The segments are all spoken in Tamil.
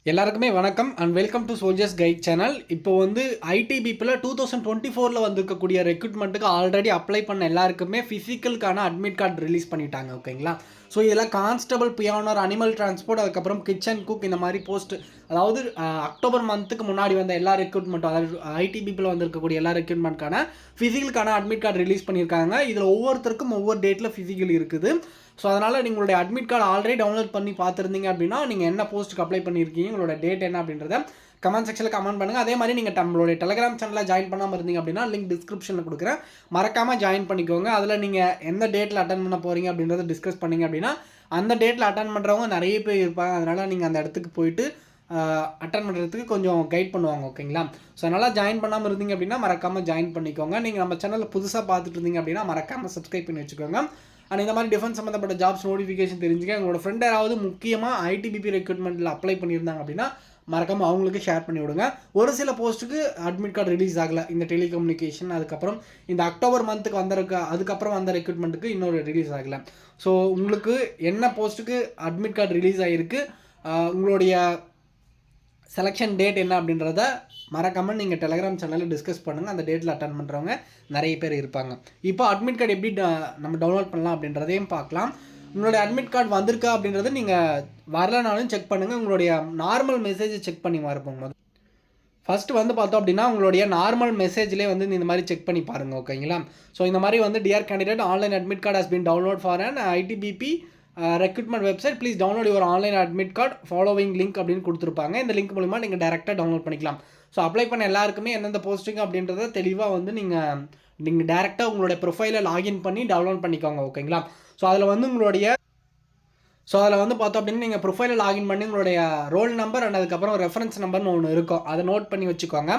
எல்லாருக்குமே வணக்கம் and welcome to soldiers guide channel. இப்போ வந்து ஐடிபிபியில் 2024 வந்திருக்கக்கூடிய ரெக்ரூட்மெண்ட்டுக்கு ஆல்ரெடி அப்ளை பண்ண எல்லாருக்குமே ஃபிசிக்கலுக்கான அட்மிட் கார்டு ரிலீஸ் பண்ணிட்டாங்க. ஓகேங்களா? ஸோ இதெல்லாம் கான்ஸ்டபிள், பியானர், அனிமல் டிரான்ஸ்போர்ட், அதுக்கப்புறம் கிச்சன் குக், இந்த மாதிரி போஸ்ட், அதாவது அக்டோபர் மந்த்துக்கு முன்னாடி வந்த எல்லா ரெக்ரூட்மெண்ட்டும், அதாவது ஐடிபிபியில் வந்திருக்கக்கூடிய எல்லா ரெக்ரூட்மெண்ட்கான ஃபிசிக்கலுக்கான அட்மிட் கார்டு ரிலீஸ் பண்ணியிருக்காங்க. இதில் ஒவ்வொருத்தருக்கும் ஒவ்வொரு டேட்டில் ஃபிசிக்கல் இருக்குது. ஸோ அதனால் நீங்களுடைய அட்மிட் கார்டு ஆல்ரெடி டவுன்லோட் பண்ணி பார்த்துருந்தீங்க அப்படின்னா, நீங்கள் என்ன போஸ்ட்டுக்கு அப்ளை பண்ணியிருக்கீங்க, உங்களோட டேட் என்ன அப்படின்றத கமெண்ட் செக்ஷனில் கமெண்ட் பண்ணுங்கள். அதே மாதிரி நீங்கள் நம்மளுடைய டெலிகிராம் சேனலில் ஜாயின் பண்ணாமல் இருந்தீங்க அப்படின்னா லிங்க் டிஸ்கிரிப்ஷனில் கொடுக்குறேன், மறக்காமல் ஜாயின் பண்ணிக்கோங்க. அதில் நீங்கள் எந்த டேட்டில் அட்டன் பண்ண போகிறீங்க அப்படின்றத டிஸ்கஸ் பண்ணிங்க அப்படின்னா, அந்த டேட்டில் அட்டன் பண்ணுறவங்க நிறைய பேர் இருப்பாங்க. அதனால் நீங்கள் அந்த இடத்துக்கு போயிட்டு அட்டன் பண்ணுறதுக்கு கொஞ்சம் கைட் பண்ணுவாங்க. ஓகேங்களா? ஸோ அதனால் ஜாயின் பண்ணாமல் இருந்தீங்க அப்படின்னா மறக்காமல் ஜாயின் பண்ணிக்கோங்க. நீங்கள் நம்ம சேனலில் புதுசாக பார்த்துட்டு இருந்தீங்க அப்படின்னா மறக்காமல் சப்ஸ்கிரைப் பண்ணி வச்சுக்கோங்க. அண்ட் இந்த மாதிரி டிஃபென்ஸ் சம்மந்தப்பட்ட ஜாப்ஸ் நோட்டிஃபிகேஷன் தெரிஞ்சுக்க உங்களோட ஃப்ரெண்ட் யாராவது முக்கியமாக ஐடிபிபி ரெக்ரூட்மெண்ட்டில் அப்ளை பண்ணியிருந்தாங்க அப்படின்னா மறக்காமல் அவங்களுக்கு ஷேர் பண்ணி விடுங்க. ஒரு சில போஸ்ட்டுக்கு அட்மிட் கார்டு ரிலீஸ் ஆகலை, இந்த டெலிகம்யூனிகேஷன், அதுக்கப்புறம் இந்த அக்டோபர் மந்த்துக்கு அதுக்கப்புறம் வந்த ரெக்ரூட்மெண்ட்டுக்கு இன்னொரு ரிலீஸ் ஆகலை. ஸோ உங்களுக்கு என்ன போஸ்ட்டுக்கு அட்மிட் கார்டு ரிலீஸ் ஆகிருக்கு, உங்களுடைய செலெக்ஷன் டேட் என்ன அப்படின்றத மறக்காமல் நீங்கள் டெலிகிராம் சேனலில் டிஸ்கஸ் பண்ணுங்கள். அந்த டேட்டில் அட்டன் பண்ணுறவங்க நிறைய பேர் இருப்பாங்க. இப்போ அட்மிட் கார்டு எப்படி நம்ம டவுன்லோட் பண்ணலாம் அப்படின்றதையும் பார்க்கலாம். உங்களுடைய அட்மிட் கார்டு வந்திருக்கா அப்படின்றத நீங்கள் வரலனாலும் செக் பண்ணுங்கள். உங்களுடைய நார்மல் மெசேஜை செக் பண்ணி போகும்போது ஃபஸ்ட்டு வந்து பார்த்தோம் அப்படின்னா உங்களுடைய நார்மல் மெசேஜ்லேயே வந்து இந்த மாதிரி செக் பண்ணி பாருங்கள். ஓகேங்களா? ஸோ இந்த மாதிரி வந்து dear candidate, online admit card has been download for an ITBP recruitment website, please download your online admit card following link அப்படின்னு கொடுத்துருப்பாங்க. இந்த லிங்க் மூலிமா நீங்கள் டேரெக்டாக டவுன்லோட் பண்ணிக்கலாம். ஸோ அப்ளை பண்ண எல்லாருக்குமே எந்தெந்த போஸ்டிங் அப்படின்றத தெளிவாக வந்து நீங்கள் டேரெக்டாக உங்களுடைய ப்ரொஃபைலை லாகின் பண்ணி டவுன்லோட் பண்ணிக்கோங்க. ஓகேங்களா? ஸோ அதில் வந்து பார்த்தோம் அப்படின்னு நீங்கள் ப்ரொஃபைலை லாகின் பண்ணி உங்களுடைய ரோல் நம்பர் அண்ட் அதுக்கப்புறம் ரெஃபரன்ஸ் நம்பர்னு ஒன்று இருக்கும், அதை நோட் பண்ணி வச்சுக்கோங்க.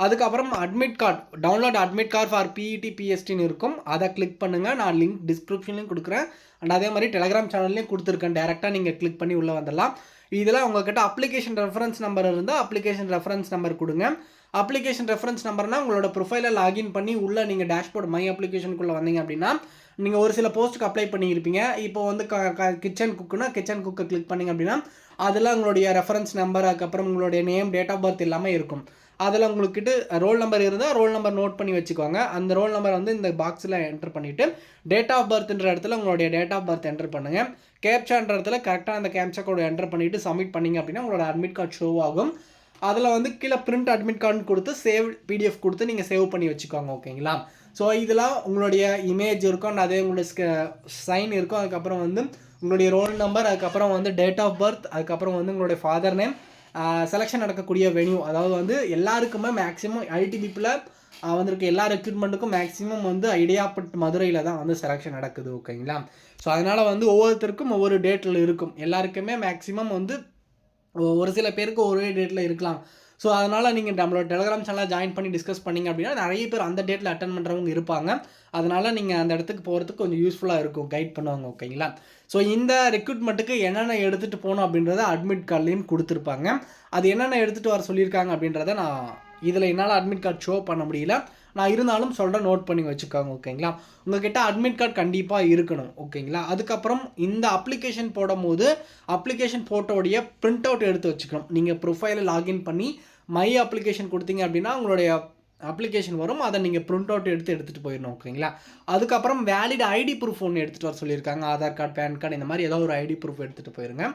அதுக்கப்புறம் admit card download admit card for BEd பிஎஸ்டின்னு இருக்கும், அதை கிளிக் பண்ணுங்கள். நான் லிங்க் டிஸ்கிரிப்ஷன்லையும் கொடுக்குறேன் அண்ட் அதே மாதிரி டெலிகிராம் சேனல்லையும் கொடுத்துருக்கேன். டேரெக்டாக நீங்கள் கிளிக் பண்ணி உள்ளே வந்துடலாம். இதில் உங்கள்கிட்ட அப்ளிகேஷன் ரெஃபரன்ஸ் நம்பர் இருந்தால் அப்ளிகேஷன் ரெஃபரன்ஸ் நம்பர் கொடுங்க. அப்ளிகேஷன் ரெஃபரன்ஸ் நம்பர்னால் உங்களோட ப்ரொஃபைலை லாகின் பண்ணி உள்ளே நீங்கள் டேஷ்போர்ட் மை அப்ளிகேஷனுக்குள்ளே வந்தீங்க அப்படின்னா நீங்கள் ஒரு சில போஸ்ட்டுக்கு அப்ளை பண்ணியிருப்பீங்க. இப்போ வந்து கிச்சன் குக்குன்னா கிச்சன் குக்கை கிளிக் பண்ணிங்க அப்படின்னா அதில் உங்களுடைய ரெஃபரன்ஸ் நம்பர், அதுக்கப்புறம் உங்களுடைய நேம், டேட் ஆஃப் பர்த் எல்லாமே இருக்கும். அதில் உங்கள்கிட்ட ரோல் நம்பர் இருந்தால் ரோல் நம்பர் நோட் பண்ணி வச்சுக்கோங்க. அந்த ரோல் நம்பர் வந்து இந்த பாக்ஸில் என்டர் பண்ணிவிட்டு டேட் ஆஃப் பர்த்ன்ற இடத்துல உங்களுடைய டேட் ஆஃப் பர்த் என்டர் பண்ணுங்கள். கேப்சான்ற இடத்துல கரெக்டாக அந்த கேப்சா கோடு என்டர் பண்ணிவிட்டு சப்மிட் பண்ணிங்க அப்படின்னா உங்களோட அட்மிட் கார்டு ஷோ ஆகும். அதில் வந்து கீழே பிரிண்ட் அட்மிட் கார்டு கொடுத்து சேவ் பிடிஎஃப் கொடுத்து நீங்கள் சேவ் பண்ணி வச்சுக்கோங்க. ஓகேங்களா? ஸோ இதெல்லாம் உங்களுடைய இமேஜ் இருக்கும் அண்ட் அதே உங்களுடைய சைன் இருக்கும். அதுக்கப்புறம் வந்து உங்களுடைய ரோல் நம்பர், அதுக்கப்புறம் வந்து டேட் ஆஃப் பர்த், அதுக்கப்புறம் வந்து உங்களுடைய ஃபாதர் நேம், செலெக்ஷன் நடக்கக்கூடிய வென்யூ, அதாவது வந்து எல்லாருக்குமே மேக்ஸிமம் ஐடிபிபியில் வந்திருக்க எல்லா ரெக்ரூட்மெண்ட்டுக்கும் மேக்ஸிமம் வந்து ஐடியாப்பட் மதுரையில் தான் வந்து செலெக்ஷன் நடக்குது. ஓகேங்களா? ஸோ அதனால் வந்து ஒவ்வொருத்தருக்கும் ஒவ்வொரு டேட்டில் இருக்கும். எல்லாருக்குமே மேக்ஸிமம் வந்து ஒரு சில பேருக்கு ஒரே டேட்டில் இருக்கலாம். ஸோ அதனால் நீங்கள் நம்மளோட டெலிகிராம் சேனலில் ஜாயின் பண்ணி டிஸ்கஸ் பண்ணிங்க அப்படின்னா நிறைய பேர் அந்த டேட்டில் அட்டன் பண்ணுறவங்க இருப்பாங்க. அதனால் நீங்கள் அந்த இடத்துக்கு போகிறதுக்கு கொஞ்சம் யூஸ்ஃபுல்லாக இருக்கும், கைட் பண்ணுவாங்க. ஓகேங்களா? ஸோ இந்த ரெக்ரூட்மெண்ட்டுக்கு என்னென்ன எடுத்துகிட்டு போகணும் அப்படின்றத அட்மிட் கார்ட்லேயும் கொடுத்துருப்பாங்க. அது என்னென்ன எடுத்துகிட்டு வர சொல்லியிருக்காங்க அப்படின்றத நான் இதில் என்னால் அட்மிட் கார்டு ஷோ பண்ண முடியல, நான் இருந்தாலும் சொல்கிறேன், நோட் பண்ணி வச்சுக்கோங்க. ஓகேங்களா? உங்கள்கிட்ட அட்மிட் கார்டு கண்டிப்பாக இருக்கணும். ஓகேங்களா? அதுக்கப்புறம் இந்த அப்ளிகேஷன் போடும்போது அப்ளிகேஷன் ஃபோட்டோடைய பிரிண்ட் அவுட் எடுத்து வச்சுக்கணும். நீங்கள் ப்ரொஃபைலை லாகின் பண்ணி மை அப்ளிகேஷன் கொடுத்தீங்க அப்படின்னா உங்களுடைய அப்ளிகேஷன் வரும், அதை நீங்கள் பிரிண்ட் அவுட் எடுத்துகிட்டு போயிடணும். ஓகேங்களா? அதுக்கப்புறம் வேலிட் ஐடி ப்ரூஃப் ஒன்று எடுத்துகிட்டு வர சொல்லியிருக்காங்க. ஆதார் கார்டு, பேன் கார்டு, இந்த மாதிரி ஏதோ ஒரு ஐடி ப்ரூஃப் எடுத்துகிட்டு போயிருங்க.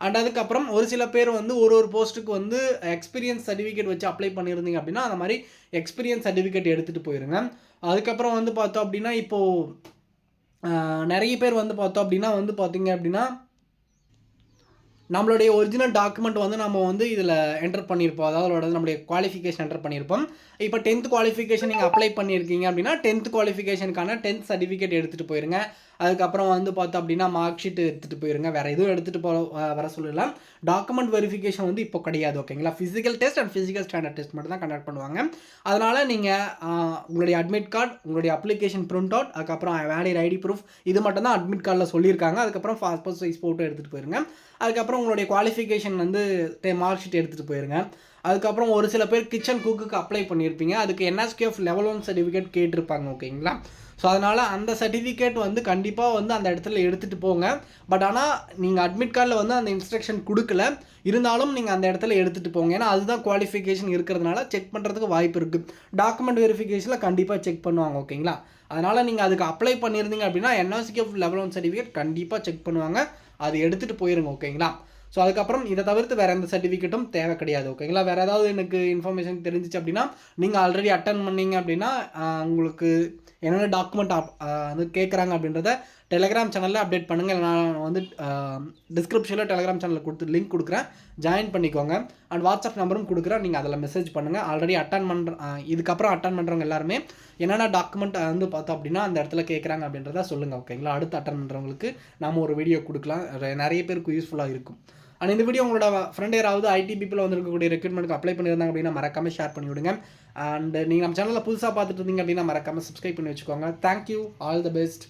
அண்ட் அதுக்கப்புறம் ஒரு சில பேர் வந்து ஒரு போஸ்ட்டுக்கு வந்து எக்ஸ்பீரியன்ஸ் சர்டிஃபிகேட் வச்சு அப்ளை பண்ணியிருந்தீங்க அப்படின்னா அந்த மாதிரி எக்ஸ்பீரியன்ஸ் சர்டிஃபிகேட் எடுத்துகிட்டு போயிருங்க. அதுக்கப்புறம் வந்து பார்த்தோம் அப்படின்னா இப்போது நிறைய பேர் வந்து பார்த்தோம் அப்படின்னா வந்து பார்த்தீங்க அப்படின்னா நம்மளுடைய ஒரிஜினல் டாக்குமெண்ட் வந்து நம்ம வந்து இதில் என்டர் பண்ணியிருப்போம், அதாவது நம்மளுடைய குவாலிஃபிகேஷன் என்டர் பண்ணியிருப்போம். இப்போ 10th குவாலிஃபிகேஷன் நீங்கள் அப்ளை பண்ணியிருக்கீங்க அப்படின்னா 10th குவாலிஃபிகேஷனுக்கான 10th சர்டிஃபிகேட் எடுத்துகிட்டு போயிருங்க. அதுக்கப்புறம் வந்து பார்த்தோம் அப்படின்னா மார்க் ஷீட் எடுத்துகிட்டு போயிருங்க. வேறு எதுவும் எடுத்துகிட்டு வர சொல்லலாம். டாக்குமெண்ட் வெரிஃபிகேஷன் வந்து இப்போ கிடையாது. ஓகேங்களா? Physical test and physical standard test மட்டும் தான் கண்டக்ட் பண்ணுவாங்க. அதனால் நீங்கள் உங்களுடைய அட்மிட் கார்டு, உங்களுடைய அப்ளிகேஷன் பிரிண்ட் அவுட், அதுக்கப்புறம் வேலிட் ஐடி ப்ரூஃப், இது மட்டும் தான் அட்மிட் கார்டில் சொல்லியிருக்காங்க. அதுக்கப்புறம் பாஸ்போர்ட் சைஸ் ஃபோட்டோ எடுத்துகிட்டு போயிருங்க. அதுக்கப்புறம் உங்களுடைய குவாலிஃபிகேஷன் வந்து மார்க் ஷீட் எடுத்துகிட்டு போயிருங்க. அதுக்கப்புறம் ஒரு சில பேர் கிச்சன் குக்குக்கு அப்ளை பண்ணியிருப்பீங்க, அதுக்கு என்எஸ்கேஎஃப் லெவல் 1 சர்டிஃபிகேட் கேட்டிருப்பாங்க. ஓகேங்களா? ஸோ அதனால் அந்த சர்டிஃபிகேட் வந்து கண்டிப்பாக வந்து அந்த இடத்துல எடுத்துகிட்டு போங்க. பட் ஆனால் நீங்கள் அட்மிட் கார்டில் வந்து அந்த இன்ஸ்ட்ரக்ஷன் கொடுக்கல, இருந்தாலும் நீங்கள் அந்த இடத்துல எடுத்துகிட்டு போங்க. ஏன்னா அதுதான் குவாலிஃபிகேஷன் இருக்கிறதுனால செக் பண்ணுறதுக்கு வாய்ப்பு இருக்குது. டாக்குமெண்ட் வெரிஃபிகேஷனில் கண்டிப்பாக செக் பண்ணுவாங்க. ஓகேங்களா? அதனால் நீங்கள் அதுக்கு அப்ளை பண்ணியிருந்தீங்க அப்படின்னா NOCF லெவல் 1 சர்டிஃபிகேட் கண்டிப்பாக செக் பண்ணுவாங்க. அது எடுத்துகிட்டு போயிருங்க. ஓகேங்களா? ஸோ அதுக்கப்புறம் இதை தவிர்த்து வேறு எந்த சர்டிஃபிகேட்டும் தேவை கிடையாது. ஓகேங்களா? வேறு ஏதாவது எனக்கு இன்ஃபர்மேஷன் தெரிஞ்சிச்சு அப்படின்னா, நீங்கள் ஆல்ரெடி அட்டன் பண்ணீங்க அப்படின்னா உங்களுக்கு என்னென்ன டாக்குமெண்ட் வந்து கேட்குறாங்க அப்படின்றத டெலிகிராம் சேனலில் அப்டேட் பண்ணுங்கள். நான் வந்து டிஸ்கிரிப்ஷனில் டெலிகிராம் சேனலில் லிங்க் கொடுக்குறேன், ஜாயின் பண்ணிக்கோங்க. அண்ட் வாட்ஸ்அப் நம்பரும் கொடுக்குறேன், நீங்கள் அதில் மெசேஜ் பண்ணுங்கள். ஆல்ரெடி இதுக்கப்புறம் அட்டன் பண்ணுறவங்க எல்லாருமே என்னென்ன டாக்குமெண்ட் வந்து பார்த்தோம் அப்படின்னா அந்த இடத்துல கேட்குறாங்க அப்படின்றத சொல்லுங்கள். ஓகேங்களா? அடுத்து அட்டன் பண்ணுறவங்களுக்கு நம்ம ஒரு வீடியோ கொடுக்கலாம், நிறைய பேருக்கு யூஸ்ஃபுல்லாக இருக்கும். அண்ட் இந்த வீடியோ உங்களோட ஃப்ரெண்ட் யாராவது ஐடி பீப்பிள் வந்துருக்கக்கூடிய ரெக்ரூட்மெண்ட்டுக்கு அப்ளை பண்ணியிருந்தாங்க அப்படின்னா மறக்காமல் ஷேர் பண்ணி விடுங்க. அண்ட் நீங்கள் நம்ம சேனலில் புதுசாக பார்த்துட்டு இருந்தீங்க அப்படின்னா மறக்காமல் சப்ஸ்கிரைப் பண்ணி வச்சுக்கோங்க. Thank you, all the best.